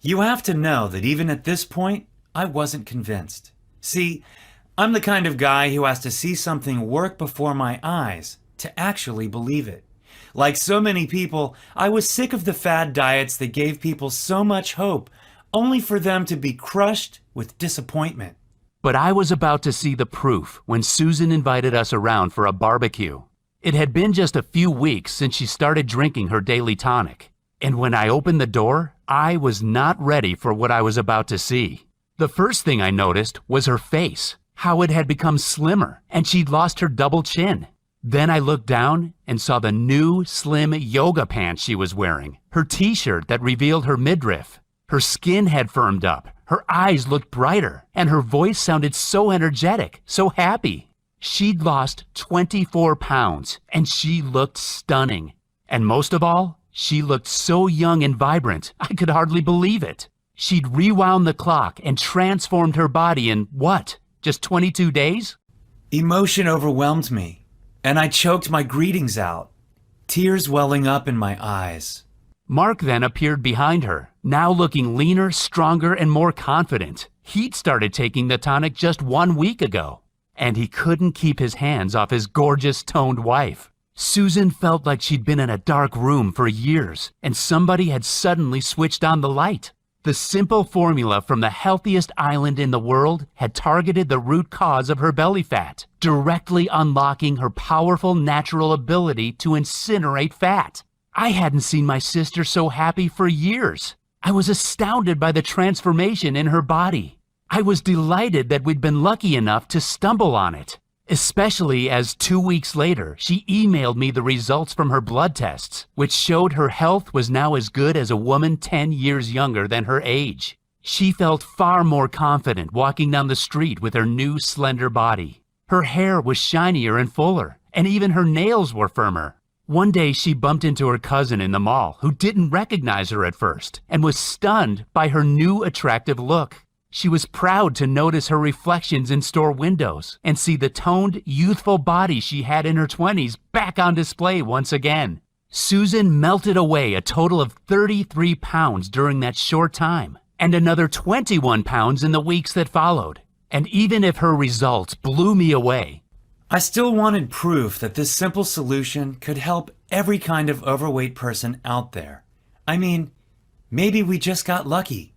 You have to know that even at this point, I wasn't convinced. See, I'm the kind of guy who has to see something work before my eyes to actually believe it. Like so many people, I was sick of the fad diets that gave people so much hope, only for them to be crushed with disappointment. But I was about to see the proof when Susan invited us around for a barbecue. It had been just a few weeks since she started drinking her daily tonic. And when I opened the door, I was not ready for what I was about to see. The first thing I noticed was her face, how it had become slimmer, and she'd lost her double chin. Then I looked down and saw the new, slim yoga pants she was wearing, her t-shirt that revealed her midriff. Her skin had firmed up, her eyes looked brighter, and her voice sounded so energetic, so happy. She'd lost 24 pounds, and she looked stunning. And most of all, she looked so young and vibrant, I could hardly believe it. She'd rewound the clock and transformed her body in, what, just 22 days? Emotion overwhelmed me, and I choked my greetings out, tears welling up in my eyes. Mark then appeared behind her, Now looking leaner, stronger, and more confident, he'd started taking the tonic just 1 week ago. And he couldn't keep his hands off his gorgeous, toned wife. Susan felt like she'd been in a dark room for years, and somebody had suddenly switched on the light. The simple formula from the healthiest island in the world had targeted the root cause of her belly fat, directly unlocking her powerful natural ability to incinerate fat. I hadn't seen my sister so happy for years. I was astounded by the transformation in her body. I was delighted that we'd been lucky enough to stumble on it, especially as 2 weeks later she emailed me the results from her blood tests, which showed her health was now as good as a woman 10 years younger than her age. She felt far more confident walking down the street with her new slender body. Her hair was shinier and fuller, and even her nails were firmer. One day she bumped into her cousin in the mall who didn't recognize her at first and was stunned by her new attractive look. She was proud to notice her reflections in store windows and see the toned, youthful body she had in her 20s back on display once again. Susan melted away a total of 33 pounds during that short time, and another 21 pounds in the weeks that followed. And even if her results blew me away, I still wanted proof that this simple solution could help every kind of overweight person out there. I mean, maybe we just got lucky.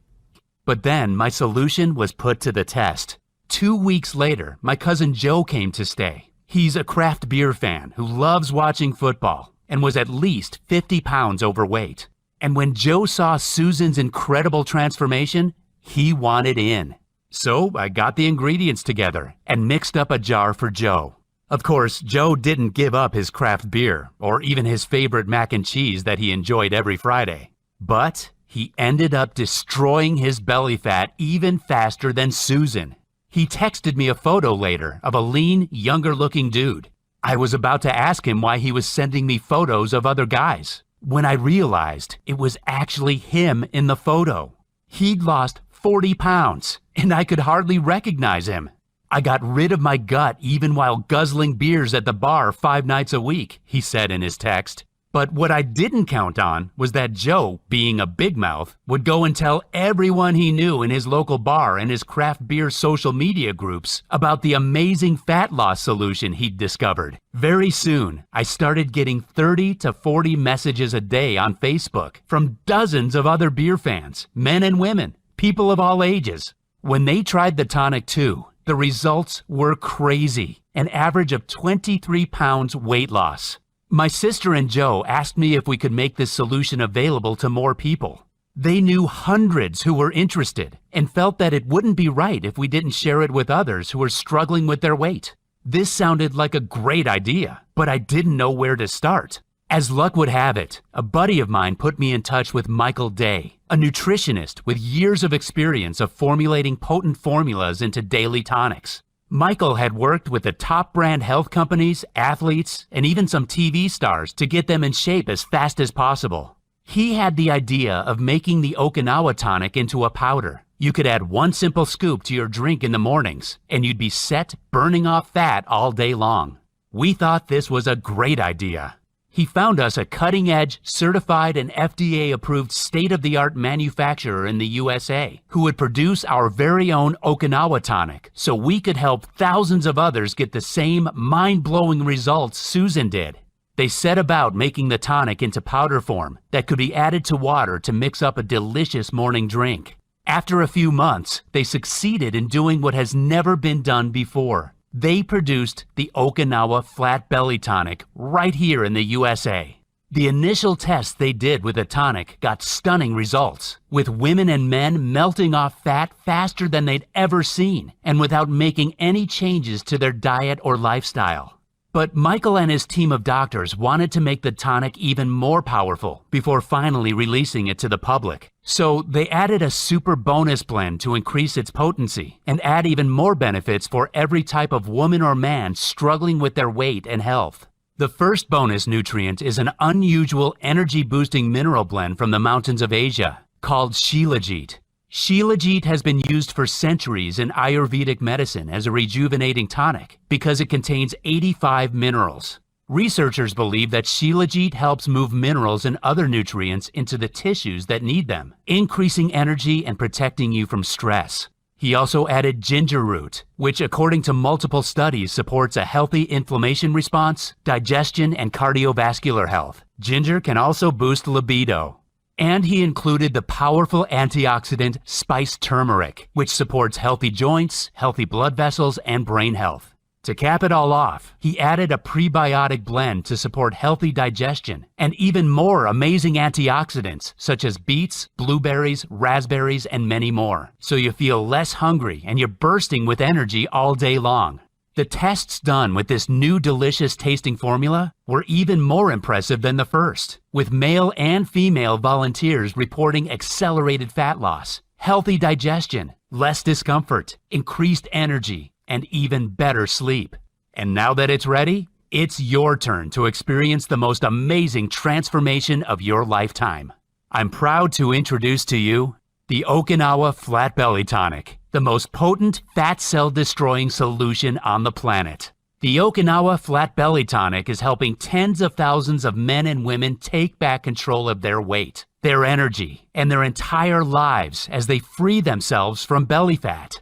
But then my solution was put to the test. 2 weeks later, my cousin Joe came to stay. He's a craft beer fan who loves watching football and was at least 50 pounds overweight. And when Joe saw Susan's incredible transformation, he wanted in. So I got the ingredients together and mixed up a jar for Joe. Of course, Joe didn't give up his craft beer or even his favorite mac and cheese that he enjoyed every Friday. But he ended up destroying his belly fat even faster than Susan. He texted me a photo later of a lean, younger-looking dude. I was about to ask him why he was sending me photos of other guys, when I realized it was actually him in the photo. He'd lost 40 pounds, and I could hardly recognize him. I got rid of my gut even while guzzling beers at the bar 5 nights a week, he said in his text. But what I didn't count on was that Joe, being a big mouth, would go and tell everyone he knew in his local bar and his craft beer social media groups about the amazing fat loss solution he'd discovered. Very soon, I started getting 30 to 40 messages a day on Facebook from dozens of other beer fans, men and women, people of all ages. When they tried the tonic too, the results were crazy, an average of 23 pounds weight loss. My sister and Joe asked me if we could make this solution available to more people. They knew hundreds who were interested and felt that it wouldn't be right if we didn't share it with others who were struggling with their weight. This sounded like a great idea, but I didn't know where to start. As luck would have it, a buddy of mine put me in touch with Michael Day, a nutritionist with years of experience of formulating potent formulas into daily tonics. Michael had worked with the top brand health companies, athletes, and even some TV stars to get them in shape as fast as possible. He had the idea of making the Okinawa tonic into a powder. You could add 1 simple scoop to your drink in the mornings, and you'd be set burning off fat all day long. We thought this was a great idea. He found us a cutting-edge, certified and FDA-approved state-of-the-art manufacturer in the USA who would produce our very own Okinawa tonic so we could help thousands of others get the same mind-blowing results Susan did. They set about making the tonic into powder form that could be added to water to mix up a delicious morning drink. After a few months, they succeeded in doing what has never been done before. They produced the Okinawa Flat Belly Tonic right here in the USA. The initial tests they did with the tonic got stunning results, with women and men melting off fat faster than they'd ever seen, and without making any changes to their diet or lifestyle. But Michael and his team of doctors wanted to make the tonic even more powerful before finally releasing it to the public. So they added a super bonus blend to increase its potency and add even more benefits for every type of woman or man struggling with their weight and health. The first bonus nutrient is an unusual energy-boosting mineral blend from the mountains of Asia called Shilajit. Shilajit has been used for centuries in Ayurvedic medicine as a rejuvenating tonic because it contains 85 minerals. Researchers believe that Shilajit helps move minerals and other nutrients into the tissues that need them, increasing energy and protecting you from stress. He also added ginger root, which according to multiple studies supports a healthy inflammation response, digestion, and cardiovascular health. Ginger can also boost libido. And he included the powerful antioxidant spiced turmeric, which supports healthy joints, healthy blood vessels, and brain health. To cap it all off, he added a prebiotic blend to support healthy digestion and even more amazing antioxidants such as beets, blueberries, raspberries, and many more, so you feel less hungry and you're bursting with energy all day long. The tests done with this new delicious tasting formula were even more impressive than the first, with male and female volunteers reporting accelerated fat loss, healthy digestion, less discomfort, increased energy, and even better sleep. And now that it's ready, it's your turn to experience the most amazing transformation of your lifetime. I'm proud to introduce to you the Okinawa Flat Belly Tonic, the most potent fat cell destroying solution on the planet. The Okinawa Flat Belly Tonic is helping tens of thousands of men and women take back control of their weight, their energy, and their entire lives as they free themselves from belly fat.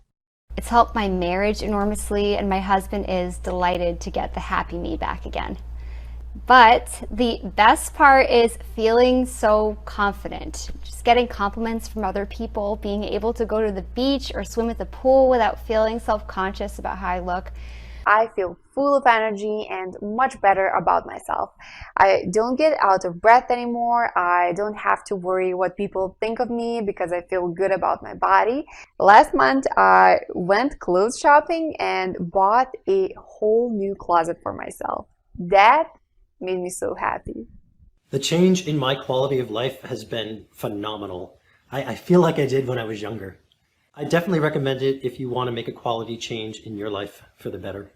It's helped my marriage enormously, and my husband is delighted to get the happy me back again. But the best part is feeling so confident. Just getting compliments from other people, being able to go to the beach or swim at the pool without feeling self-conscious about how I look. I feel full of energy and much better about myself. I don't get out of breath anymore. I don't have to worry what people think of me because I feel good about my body. Last month, I went clothes shopping and bought a whole new closet for myself. That made me so happy. The change in my quality of life has been phenomenal. I feel like I did when I was younger. I definitely recommend it if you want to make a quality change in your life for the better.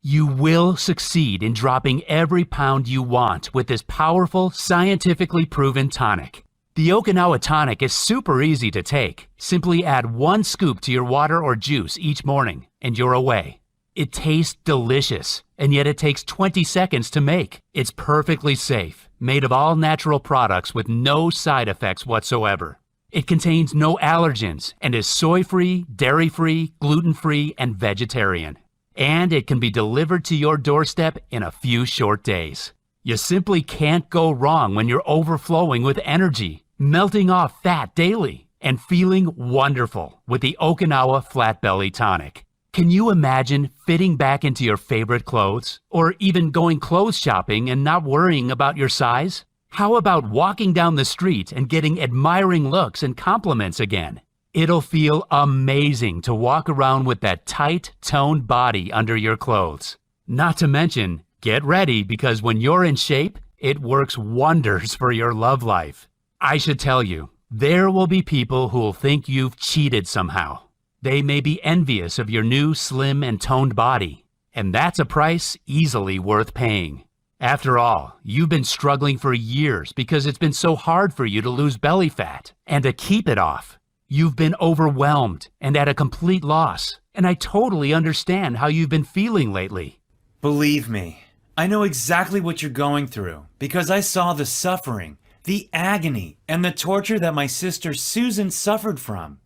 You will succeed in dropping every pound you want with this powerful, scientifically proven tonic. The Okinawa Tonic is super easy to take. Simply add 1 scoop to your water or juice each morning, and you're away. It tastes delicious, and yet it takes 20 seconds to make. It's perfectly safe, made of all natural products with no side effects whatsoever. It contains no allergens and is soy-free, dairy-free, gluten-free, and vegetarian. And it can be delivered to your doorstep in a few short days. You simply can't go wrong when you're overflowing with energy, melting off fat daily, and feeling wonderful with the Okinawa Flat Belly Tonic. Can you imagine fitting back into your favorite clothes? Or even going clothes shopping and not worrying about your size? How about walking down the street and getting admiring looks and compliments again? It'll feel amazing to walk around with that tight, toned body under your clothes. Not to mention, get ready because when you're in shape, it works wonders for your love life. I should tell you, there will be people who will think you've cheated somehow. They may be envious of your new slim and toned body, and that's a price easily worth paying. After all, you've been struggling for years because it's been so hard for you to lose belly fat and to keep it off. You've been overwhelmed and at a complete loss, and I totally understand how you've been feeling lately. Believe me, I know exactly what you're going through because I saw the suffering, the agony, and the torture that my sister Susan suffered from.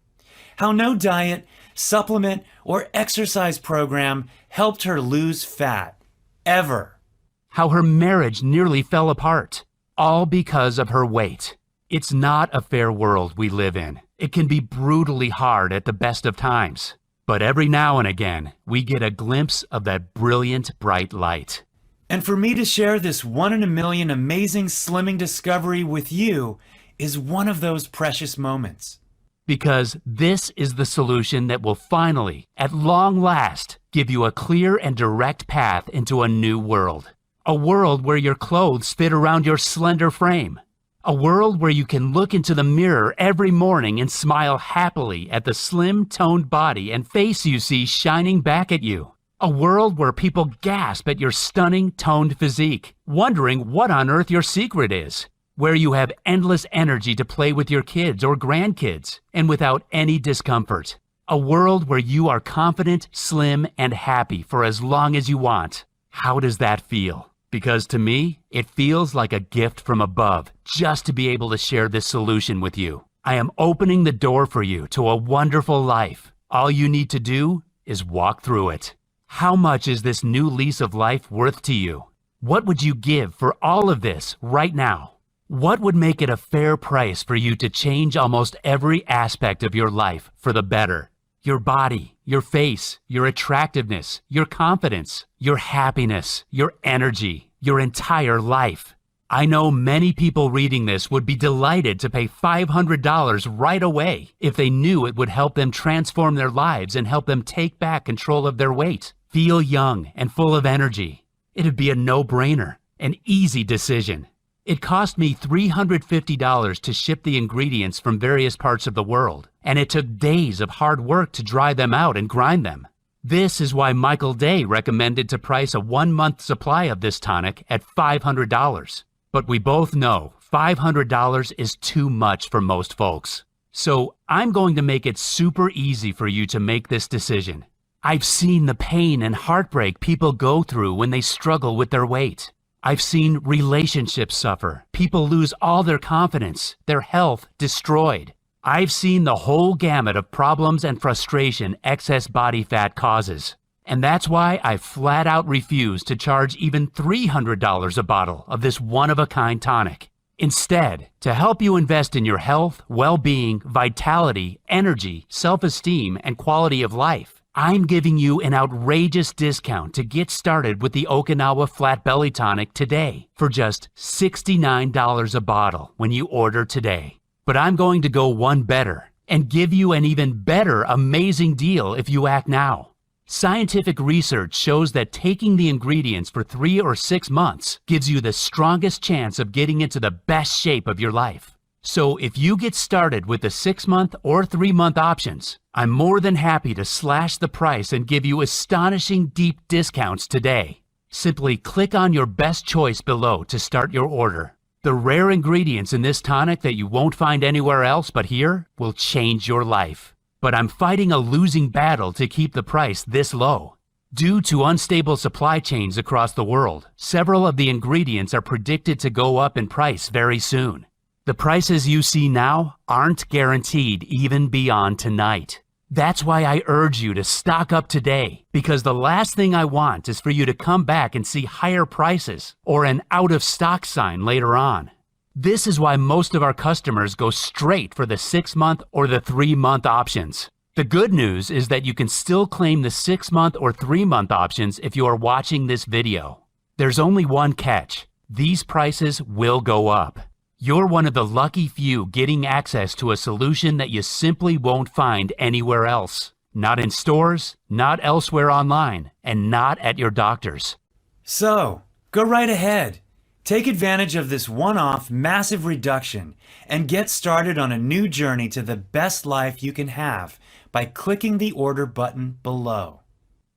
How no diet, supplement, or exercise program helped her lose fat. Ever. How her marriage nearly fell apart, all because of her weight. It's not a fair world we live in. It can be brutally hard at the best of times. But every now and again, we get a glimpse of that brilliant, bright light. And for me to share this 1 in a million amazing slimming discovery with you is one of those precious moments. Because this is the solution that will finally, at long last, give you a clear and direct path into a new world. A world where your clothes fit around your slender frame. A world where you can look into the mirror every morning and smile happily at the slim, toned body and face you see shining back at you. A world where people gasp at your stunning, toned physique, wondering what on earth your secret is. Where you have endless energy to play with your kids or grandkids, and without any discomfort. A world where you are confident, slim, and happy for as long as you want. How does that feel? Because to me, it feels like a gift from above just to be able to share this solution with you. I am opening the door for you to a wonderful life. All you need to do is walk through it. How much is this new lease of life worth to you? What would you give for all of this right now? What would make it a fair price for you to change almost every aspect of your life for the better? Your body, your face, your attractiveness, your confidence, your happiness, your energy, your entire life. I know many people reading this would be delighted to pay $500 right away if they knew it would help them transform their lives and help them take back control of their weight, feel young and full of energy. It'd be a no-brainer, an easy decision. It cost me $350 to ship the ingredients from various parts of the world, and it took days of hard work to dry them out and grind them. This is why Michael Day recommended to price a 1-month supply of this tonic at $500. But we both know $500 is too much for most folks. So I'm going to make it super easy for you to make this decision. I've seen the pain and heartbreak people go through when they struggle with their weight. I've seen relationships suffer, people lose all their confidence, their health destroyed. I've seen the whole gamut of problems and frustration excess body fat causes. And that's why I flat out refuse to charge even $300 a bottle of this one-of-a-kind tonic. Instead, to help you invest in your health, well-being, vitality, energy, self-esteem, and quality of life, I'm giving you an outrageous discount to get started with the Okinawa Flat Belly Tonic today for just $69 a bottle when you order today. But I'm going to go one better and give you an even better amazing deal if you act now. Scientific research shows that taking the ingredients for 3 or 6 months gives you the strongest chance of getting into the best shape of your life. So if you get started with the 6-month or 3-month options, I'm more than happy to slash the price and give you astonishing deep discounts today. Simply click on your best choice below to start your order. The rare ingredients in this tonic that you won't find anywhere else but here will change your life. But I'm fighting a losing battle to keep the price this low. Due to unstable supply chains across the world, several of the ingredients are predicted to go up in price very soon. The prices you see now aren't guaranteed even beyond tonight. That's why I urge you to stock up today, because the last thing I want is for you to come back and see higher prices or an out of stock sign later on. This is why most of our customers go straight for the 6-month or the 3-month options. The good news is that you can still claim the 6-month or 3-month options if you are watching this video. There's only one catch. These prices will go up. You're one of the lucky few getting access to a solution that you simply won't find anywhere else. Not in stores, not elsewhere online, and not at your doctor's. So, go right ahead. Take advantage of this one-off massive reduction and get started on a new journey to the best life you can have by clicking the order button below.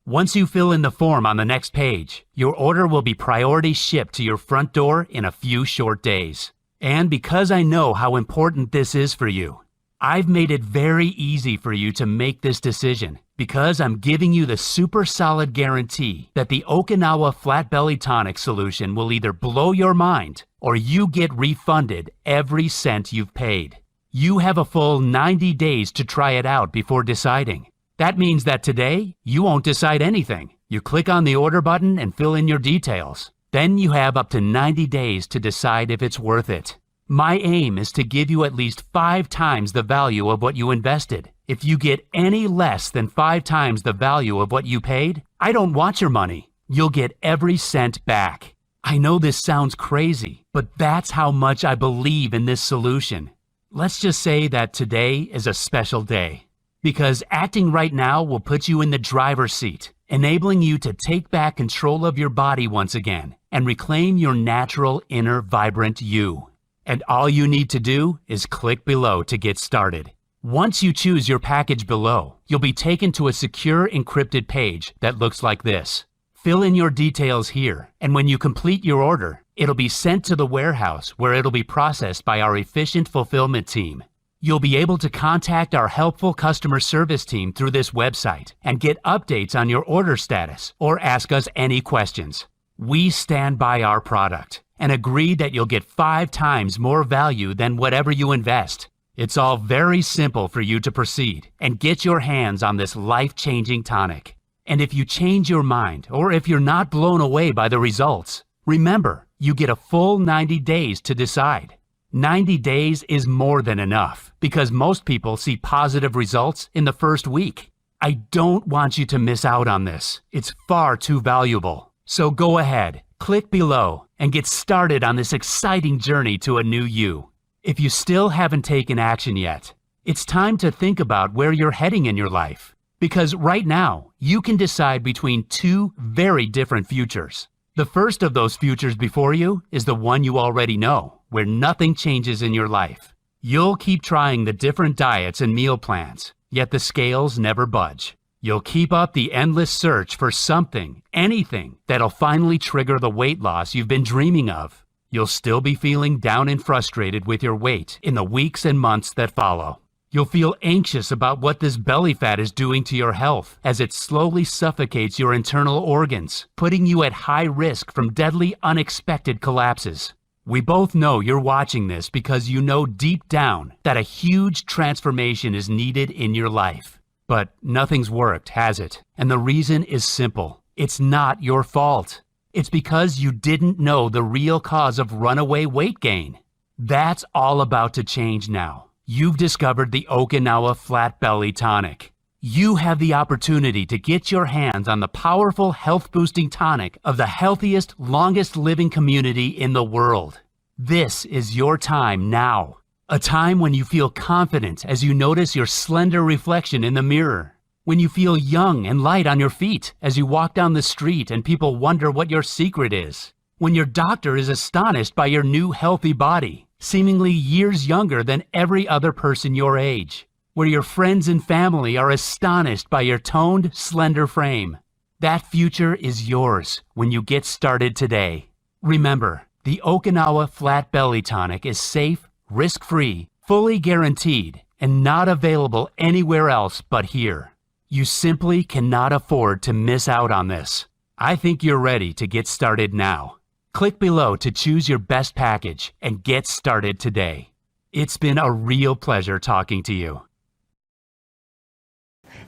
Once you fill in the form on the next page, your order will be priority shipped to your front door in a few short days. And because I know how important this is for you, I've made it very easy for you to make this decision because I'm giving you the super solid guarantee that the Okinawa Flat Belly Tonic solution will either blow your mind or you get refunded every cent you've paid. You have a full 90 days to try it out before deciding. That means that today, you won't decide anything. You click on the order button and fill in your details. Then you have up to 90 days to decide if it's worth it. My aim is to give you at least 5 times the value of what you invested. If you get any less than 5 times the value of what you paid, I don't want your money. You'll get every cent back. I know this sounds crazy, but that's how much I believe in this solution. Let's just say that today is a special day, because acting right now will put you in the driver's seat, enabling you to take back control of your body once again and reclaim your natural inner vibrant you. And all you need to do is click below to get started. Once you choose your package below, you'll be taken to a secure encrypted page that looks like this. Fill in your details here, and when you complete your order, it'll be sent to the warehouse where it'll be processed by our efficient fulfillment team. You'll be able to contact our helpful customer service team through this website and get updates on your order status or ask us any questions. We stand by our product and agree that you'll get 5 times more value than whatever you invest. It's all very simple for you to proceed and get your hands on this life-changing tonic. And if you change your mind, or if you're not blown away by the results, remember, you get a full 90 days to decide. 90 days is more than enough because most people see positive results in the first week. I don't want you to miss out on this. It's far too valuable. So go ahead, click below, and get started on this exciting journey to a new you. If you still haven't taken action yet, it's time to think about where you're heading in your life. Because right now, you can decide between 2 very different futures. The first of those futures before you is the one you already know, where nothing changes in your life. You'll keep trying the different diets and meal plans, yet the scales never budge. You'll keep up the endless search for something, anything, that'll finally trigger the weight loss you've been dreaming of. You'll still be feeling down and frustrated with your weight in the weeks and months that follow. You'll feel anxious about what this belly fat is doing to your health as it slowly suffocates your internal organs, putting you at high risk from deadly unexpected collapses. We both know you're watching this because you know deep down that a huge transformation is needed in your life. But nothing's worked, has it? And the reason is simple. It's not your fault. It's because you didn't know the real cause of runaway weight gain. That's all about to change now. You've discovered the Okinawa Flat Belly Tonic. You have the opportunity to get your hands on the powerful health-boosting tonic of the healthiest, longest-living community in the world. This is your time now. A time when you feel confident as you notice your slender reflection in the mirror. When you feel young and light on your feet as you walk down the street and people wonder what your secret is. When your doctor is astonished by your new healthy body, seemingly years younger than every other person your age. Where your friends and family are astonished by your toned, slender frame. That future is yours when you get started today. Remember, the Okinawa Flat Belly Tonic is safe, risk-free, fully guaranteed, and not available anywhere else but here. You simply cannot afford to miss out on this. I think you're ready to get started now. Click below to choose your best package and get started today. It's been a real pleasure talking to you.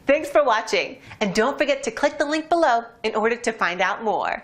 Thanks for watching, and don't forget to click the link below in order to find out more.